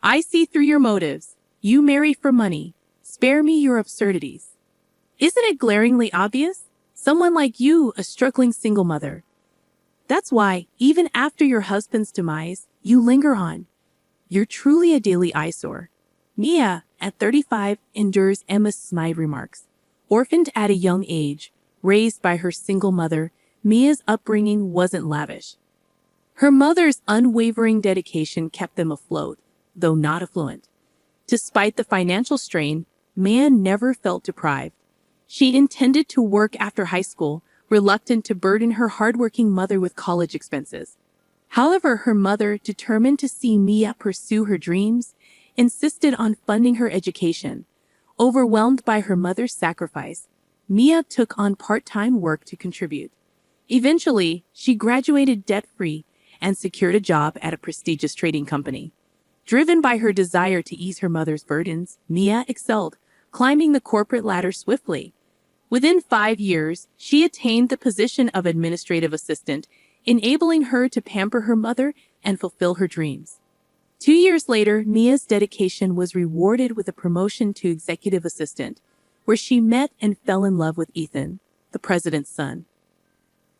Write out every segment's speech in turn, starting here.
I see through your motives. You marry for money. Spare me your absurdities. Isn't it glaringly obvious? Someone like you, a struggling single mother. That's why, even after your husband's demise, you linger on. You're truly a daily eyesore. Mia, at 35, endures Emma's snide remarks. Orphaned at a young age, raised by her single mother, Mia's upbringing wasn't lavish. Her mother's unwavering dedication kept them afloat, though not affluent. Despite the financial strain, Mia never felt deprived. She intended to work after high school, reluctant to burden her hardworking mother with college expenses. However, her mother, determined to see Mia pursue her dreams, insisted on funding her education. Overwhelmed by her mother's sacrifice, Mia took on part-time work to contribute. Eventually, she graduated debt-free and secured a job at a prestigious trading company. Driven by her desire to ease her mother's burdens, Mia excelled, climbing the corporate ladder swiftly. Within 5 years, she attained the position of administrative assistant, enabling her to pamper her mother and fulfill her dreams. 2 years later, Mia's dedication was rewarded with a promotion to executive assistant, where she met and fell in love with Ethan, the president's son.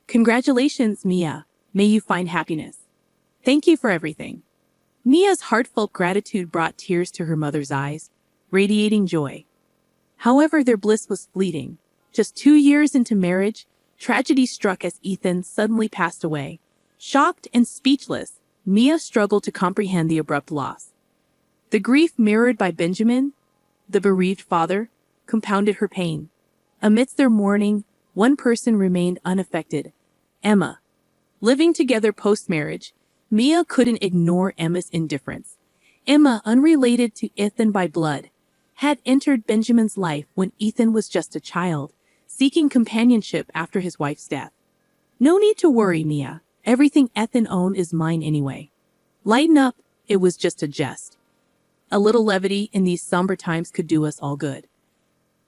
Congratulations, Mia. May you find happiness. Thank you for everything. Mia's heartfelt gratitude brought tears to her mother's eyes, radiating joy. However, their bliss was fleeting. Just 2 years into marriage, tragedy struck as Ethan suddenly passed away. Shocked and speechless, Mia struggled to comprehend the abrupt loss. The grief mirrored by Benjamin, the bereaved father, compounded her pain. Amidst their mourning, one person remained unaffected: Emma. Living together post-marriage, Mia couldn't ignore Emma's indifference. Emma, unrelated to Ethan by blood, had entered Benjamin's life when Ethan was just a child, seeking companionship after his wife's death. No need to worry, Mia. Everything Ethan owned is mine anyway. Lighten up, it was just a jest. A little levity in these somber times could do us all good.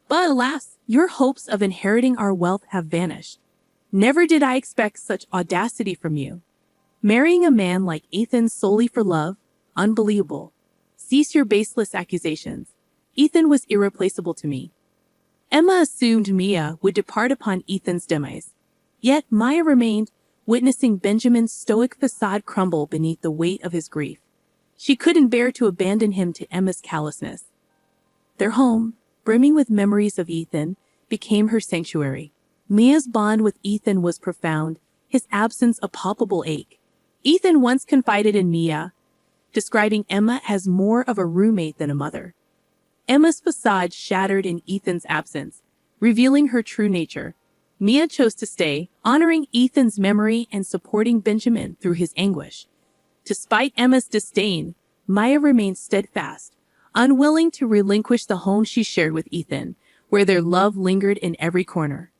But alas, your hopes of inheriting our wealth have vanished. Never did I expect such audacity from you. Marrying a man like Ethan solely for love? Unbelievable. Cease your baseless accusations. Ethan was irreplaceable to me. Emma assumed Mia would depart upon Ethan's demise. Yet Maya remained, witnessing Benjamin's stoic facade crumble beneath the weight of his grief. She couldn't bear to abandon him to Emma's callousness. Their home, brimming with memories of Ethan, became her sanctuary. Mia's bond with Ethan was profound, his absence a palpable ache. Ethan once confided in Mia, describing Emma as more of a roommate than a mother. Emma's facade shattered in Ethan's absence, revealing her true nature. Mia chose to stay, honoring Ethan's memory and supporting Benjamin through his anguish. Despite Emma's disdain, Maya remained steadfast, unwilling to relinquish the home she shared with Ethan, where their love lingered in every corner.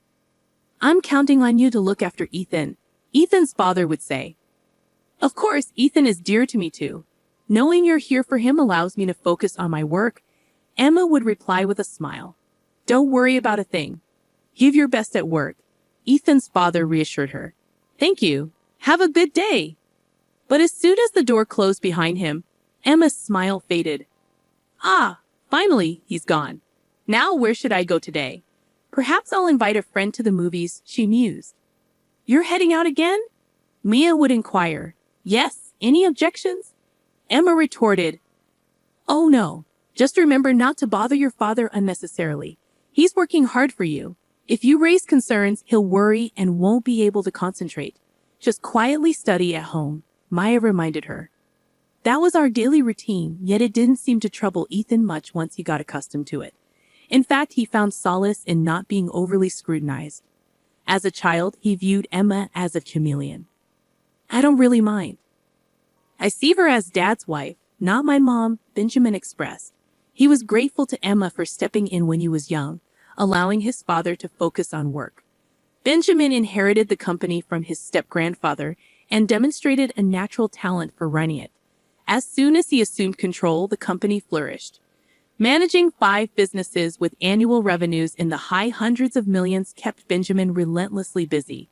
I'm counting on you to look after Ethan, Ethan's father would say. Of course, Ethan is dear to me too. Knowing you're here for him allows me to focus on my work, Emma would reply with a smile. Don't worry about a thing. Give your best at work, Ethan's father reassured her. Thank you. Have a good day. But as soon as the door closed behind him, Emma's smile faded. Ah, finally, he's gone. Now where should I go today? Perhaps I'll invite a friend to the movies, she mused. You're heading out again? Mia would inquire. Yes, any objections? Emma retorted. Oh no, just remember not to bother your father unnecessarily. He's working hard for you. If you raise concerns, he'll worry and won't be able to concentrate. Just quietly study at home, Maya reminded her. That was our daily routine, yet it didn't seem to trouble Ethan much once he got accustomed to it. In fact, he found solace in not being overly scrutinized. As a child, he viewed Emma as a chameleon. I don't really mind. I see her as Dad's wife, not my mom, Benjamin expressed. He was grateful to Emma for stepping in when he was young, allowing his father to focus on work. Benjamin inherited the company from his step-grandfather and demonstrated a natural talent for running it. As soon as he assumed control, the company flourished. Managing 5 businesses with annual revenues in the high hundreds of millions kept Benjamin relentlessly busy.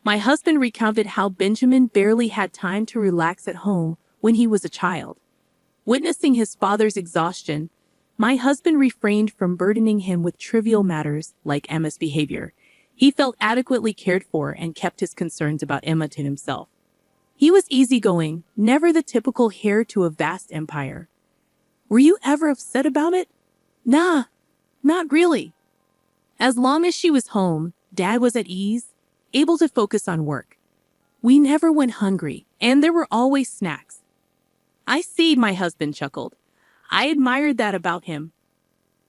My husband recounted how Benjamin barely had time to relax at home when he was a child. Witnessing his father's exhaustion, my husband refrained from burdening him with trivial matters like Emma's behavior. He felt adequately cared for and kept his concerns about Emma to himself. He was easygoing, never the typical heir to a vast empire. Were you ever upset about it? Nah, not really. As long as she was home, Dad was at ease, able to focus on work. We never went hungry, and there were always snacks. I see, my husband chuckled. I admired that about him.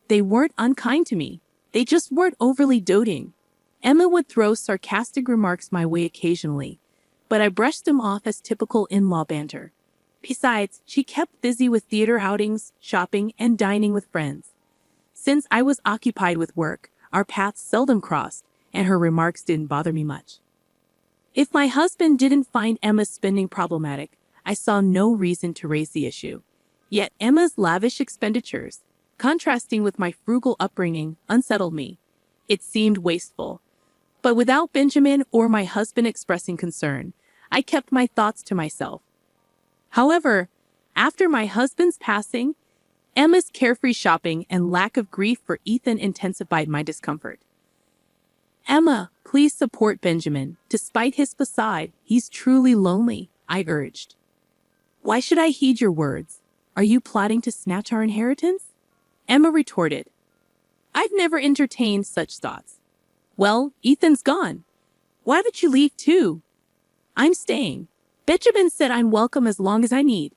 They weren't unkind to me. They just weren't overly doting. Emma would throw sarcastic remarks my way occasionally, but I brushed them off as typical in-law banter. Besides, she kept busy with theater outings, shopping, and dining with friends. Since I was occupied with work, our paths seldom crossed, and her remarks didn't bother me much. If my husband didn't find Emma's spending problematic, I saw no reason to raise the issue. Yet Emma's lavish expenditures, contrasting with my frugal upbringing, unsettled me. It seemed wasteful. But without Benjamin or my husband expressing concern, I kept my thoughts to myself. However, after my husband's passing, Emma's carefree shopping and lack of grief for Ethan intensified my discomfort. Emma, please support Benjamin. Despite his facade, he's truly lonely, I urged. Why should I heed your words? Are you plotting to snatch our inheritance? Emma retorted. I've never entertained such thoughts. Well, Ethan's gone. Why don't you leave too? I'm staying. Benjamin said I'm welcome as long as I need.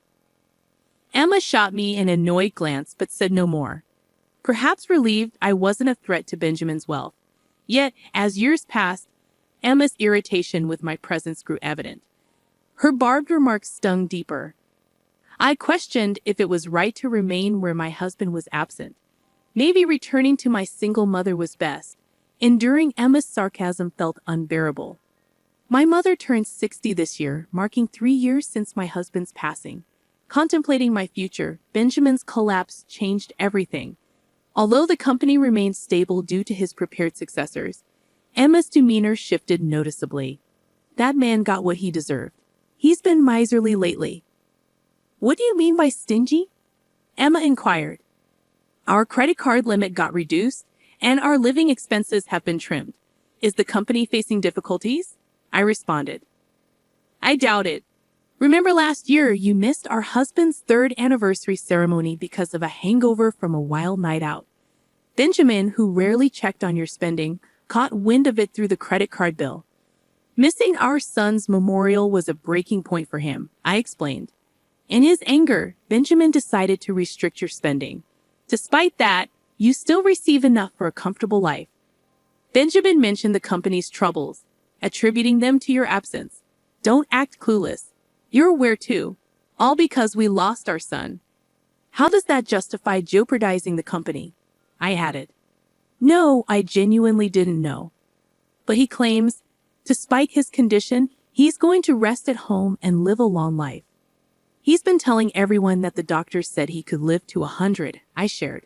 Emma shot me an annoyed glance but said no more. Perhaps relieved I wasn't a threat to Benjamin's wealth. Yet, as years passed, Emma's irritation with my presence grew evident. Her barbed remarks stung deeper. I questioned if it was right to remain where my husband was absent. Maybe returning to my single mother was best. Enduring Emma's sarcasm felt unbearable. My mother turned 60 this year, marking 3 years since my husband's passing. Contemplating my future, Benjamin's collapse changed everything. Although the company remained stable due to his prepared successors, Emma's demeanor shifted noticeably. That man got what he deserved. He's been miserly lately. What do you mean by stingy? Emma inquired. Our credit card limit got reduced, and our living expenses have been trimmed. Is the company facing difficulties? I responded. I doubt it. Remember last year you missed our husband's 3rd anniversary ceremony because of a hangover from a wild night out. Benjamin, who rarely checked on your spending, caught wind of it through the credit card bill. Missing our son's memorial was a breaking point for him, I explained. In his anger, Benjamin decided to restrict your spending. Despite that, you still receive enough for a comfortable life. Benjamin mentioned the company's troubles, attributing them to your absence. Don't act clueless. You're aware too, all because we lost our son. How does that justify jeopardizing the company? I added. No, I genuinely didn't know. But he claims, despite his condition, he's going to rest at home and live a long life. He's been telling everyone that the doctors said he could live to 100, I shared.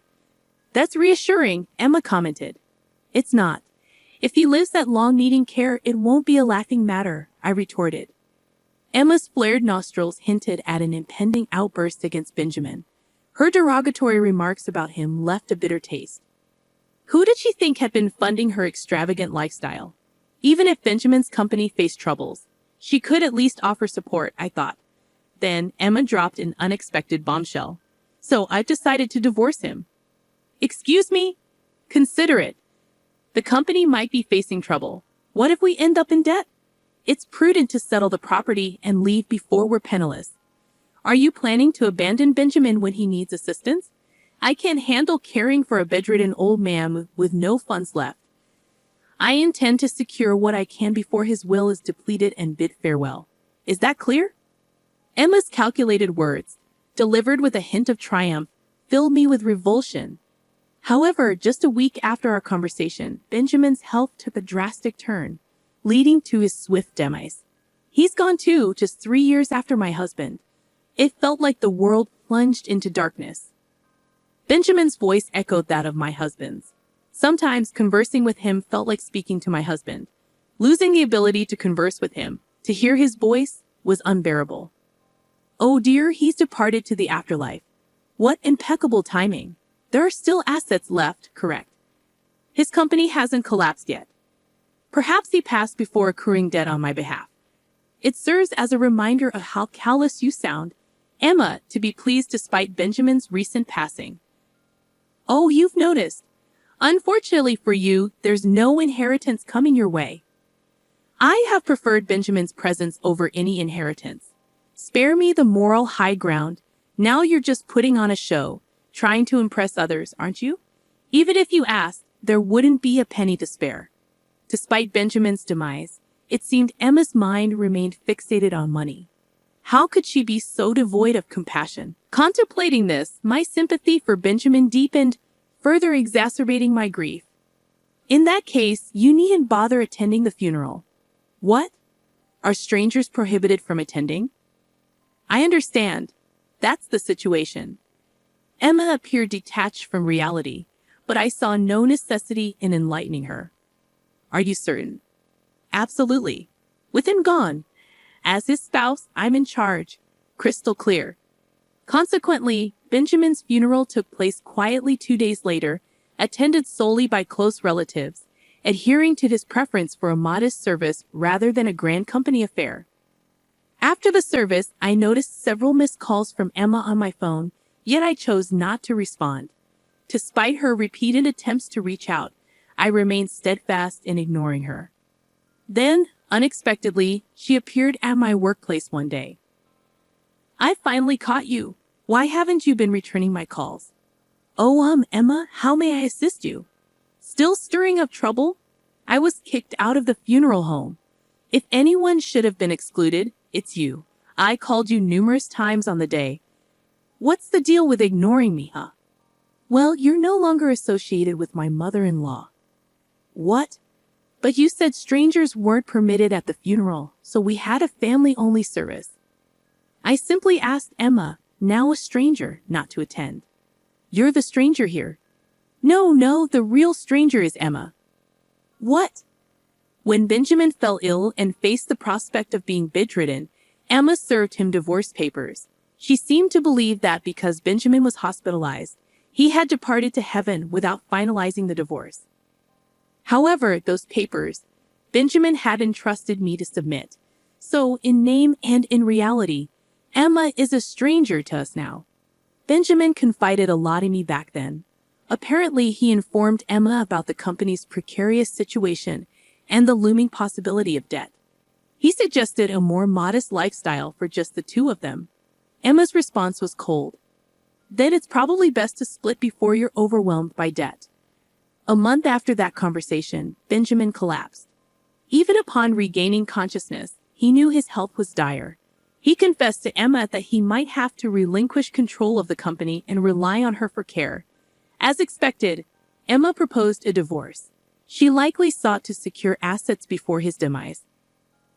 That's reassuring, Emma commented. It's not. If he lives that long needing care, it won't be a laughing matter, I retorted. Emma's flared nostrils hinted at an impending outburst against Benjamin. Her derogatory remarks about him left a bitter taste. Who did she think had been funding her extravagant lifestyle? Even if Benjamin's company faced troubles, she could at least offer support, I thought. Then Emma dropped an unexpected bombshell. So I've decided to divorce him. Excuse me? Consider it. The company might be facing trouble. What if we end up in debt? It's prudent to settle the property and leave before we're penniless. Are you planning to abandon Benjamin when he needs assistance? I can't handle caring for a bedridden old man with no funds left. I intend to secure what I can before his will is depleted and bid farewell. Is that clear? Emma's calculated words, delivered with a hint of triumph, filled me with revulsion. However, just a week after our conversation, Benjamin's health took a drastic turn, leading to his swift demise. He's gone too, just 3 years after my husband. It felt like the world plunged into darkness. Benjamin's voice echoed that of my husband's. Sometimes conversing with him felt like speaking to my husband. Losing the ability to converse with him, to hear his voice, was unbearable. Oh dear, he's departed to the afterlife. What impeccable timing. There are still assets left, correct? His company hasn't collapsed yet. Perhaps he passed before accruing debt on my behalf. It serves as a reminder of how callous you sound, Emma, to be pleased despite Benjamin's recent passing. Oh, you've noticed. Unfortunately for you, there's no inheritance coming your way. I have preferred Benjamin's presence over any inheritance. Spare me the moral high ground. Now you're just putting on a show, trying to impress others, aren't you? Even if you asked, there wouldn't be a penny to spare. Despite Benjamin's demise, it seemed Emma's mind remained fixated on money. How could she be so devoid of compassion? Contemplating this, my sympathy for Benjamin deepened, further exacerbating my grief. In that case, you needn't bother attending the funeral. What? Are strangers prohibited from attending? I understand. That's the situation. Emma appeared detached from reality, but I saw no necessity in enlightening her. Are you certain? Absolutely. With him gone. As his spouse, I'm in charge. Crystal clear. Consequently, Benjamin's funeral took place quietly 2 days later, attended solely by close relatives, adhering to his preference for a modest service rather than a grand company affair. After the service, I noticed several missed calls from Emma on my phone, yet I chose not to respond. Despite her repeated attempts to reach out, I remained steadfast in ignoring her. Then, unexpectedly, she appeared at my workplace one day. I finally caught you. Why haven't you been returning my calls? Oh, Emma, how may I assist you? Still stirring up trouble? I was kicked out of the funeral home. If anyone should have been excluded, it's you. I called you numerous times on the day. What's the deal with ignoring me, huh? Well, you're no longer associated with my mother-in-law. What? But you said strangers weren't permitted at the funeral, so we had a family-only service. I simply asked Emma, now a stranger, not to attend. You're the stranger here. No, the real stranger is Emma. What? When Benjamin fell ill and faced the prospect of being bedridden, Emma served him divorce papers. She seemed to believe that because Benjamin was hospitalized, he had departed to heaven without finalizing the divorce. However, those papers, Benjamin had entrusted me to submit. So, in name and in reality, Emma is a stranger to us now. Benjamin confided a lot in me back then. Apparently, he informed Emma about the company's precarious situation and the looming possibility of debt. He suggested a more modest lifestyle for just the two of them. Emma's response was cold. Then it's probably best to split before you're overwhelmed by debt. A month after that conversation, Benjamin collapsed. Even upon regaining consciousness, he knew his health was dire. He confessed to Emma that he might have to relinquish control of the company and rely on her for care. As expected, Emma proposed a divorce. She likely sought to secure assets before his demise.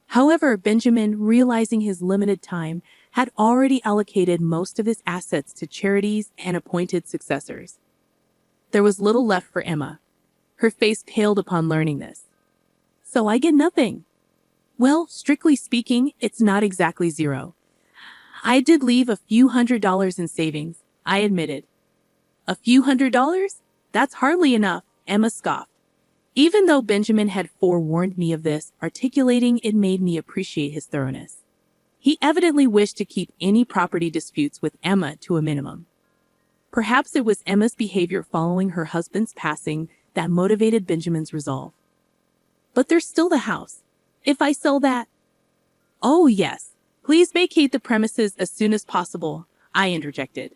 However, Benjamin, realizing his limited time, had already allocated most of his assets to charities and appointed successors. There was little left for Emma. Her face paled upon learning this. So I get nothing. Well, strictly speaking, it's not exactly zero. I did leave a few $100s in savings, I admitted. A few $100s? That's hardly enough, Emma scoffed. Even though Benjamin had forewarned me of this, articulating it made me appreciate his thoroughness. He evidently wished to keep any property disputes with Emma to a minimum. Perhaps it was Emma's behavior following her husband's passing that motivated Benjamin's resolve. But there's still the house. If I sell that... Oh, yes. Please vacate the premises as soon as possible, I interjected.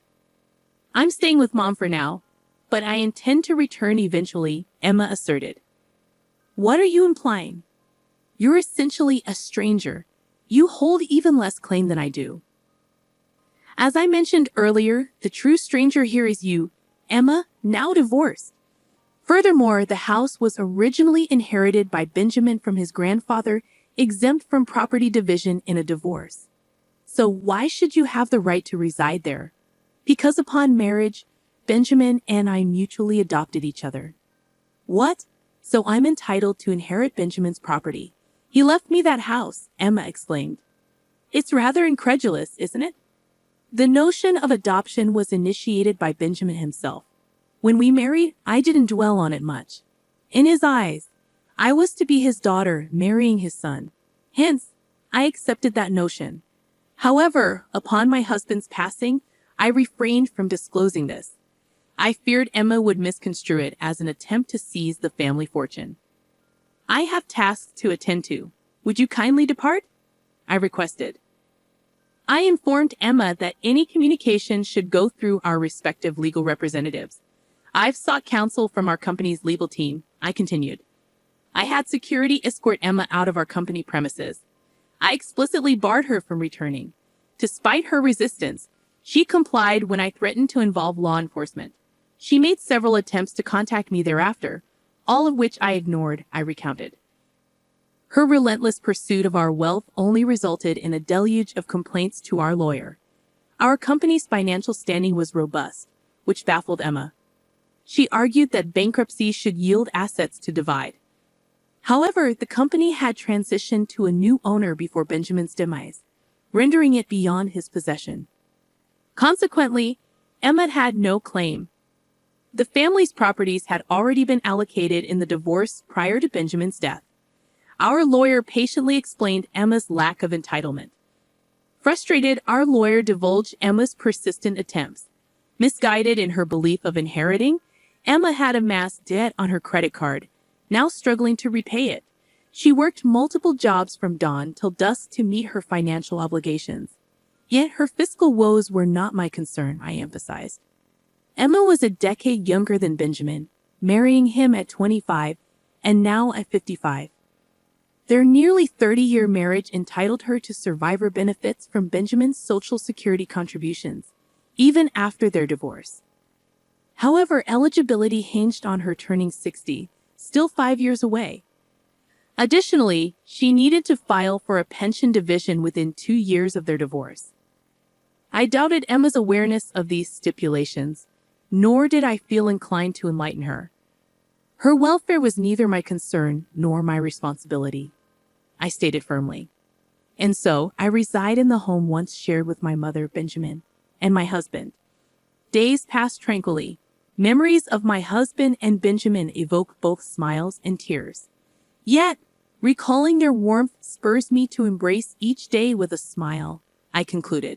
I'm staying with Mom for now, but I intend to return eventually, Emma asserted. What are you implying? You're essentially a stranger. You hold even less claim than I do. As I mentioned earlier, the true stranger here is you, Emma, now divorced. Furthermore, the house was originally inherited by Benjamin from his grandfather, exempt from property division in a divorce. So why should you have the right to reside there? Because upon marriage, Benjamin and I mutually adopted each other. What? So I'm entitled to inherit Benjamin's property. He left me that house, Emma exclaimed. It's rather incredulous, isn't it? The notion of adoption was initiated by Benjamin himself. When we married, I didn't dwell on it much. In his eyes, I was to be his daughter marrying his son. Hence, I accepted that notion. However, upon my husband's passing, I refrained from disclosing this. I feared Emma would misconstrue it as an attempt to seize the family fortune. I have tasks to attend to. Would you kindly depart? I requested. I informed Emma that any communication should go through our respective legal representatives. I've sought counsel from our company's legal team, I continued. I had security escort Emma out of our company premises. I explicitly barred her from returning. Despite her resistance, she complied when I threatened to involve law enforcement. She made several attempts to contact me thereafter, all of which I ignored, I recounted. Her relentless pursuit of our wealth only resulted in a deluge of complaints to our lawyer. Our company's financial standing was robust, which baffled Emma. She argued that bankruptcy should yield assets to divide. However, the company had transitioned to a new owner before Benjamin's demise, rendering it beyond his possession. Consequently, Emma had no claim. The family's properties had already been allocated in the divorce prior to Benjamin's death. Our lawyer patiently explained Emma's lack of entitlement. Frustrated, our lawyer divulged Emma's persistent attempts. Misguided in her belief of inheriting, Emma had amassed debt on her credit card, now struggling to repay it. She worked multiple jobs from dawn till dusk to meet her financial obligations. Yet her fiscal woes were not my concern, I emphasized. Emma was a decade younger than Benjamin, marrying him at 25 and now at 55. Their nearly 30-year marriage entitled her to survivor benefits from Benjamin's Social Security contributions, even after their divorce. However, eligibility hinged on her turning 60, still 5 years away. Additionally, she needed to file for a pension division within 2 years of their divorce. I doubted Emma's awareness of these stipulations, nor did I feel inclined to enlighten her. Her welfare was neither my concern nor my responsibility, I stated firmly. And so, I reside in the home once shared with my mother, Benjamin, and my husband. Days pass tranquilly. Memories of my husband and Benjamin evoke both smiles and tears. Yet, recalling their warmth spurs me to embrace each day with a smile, I concluded.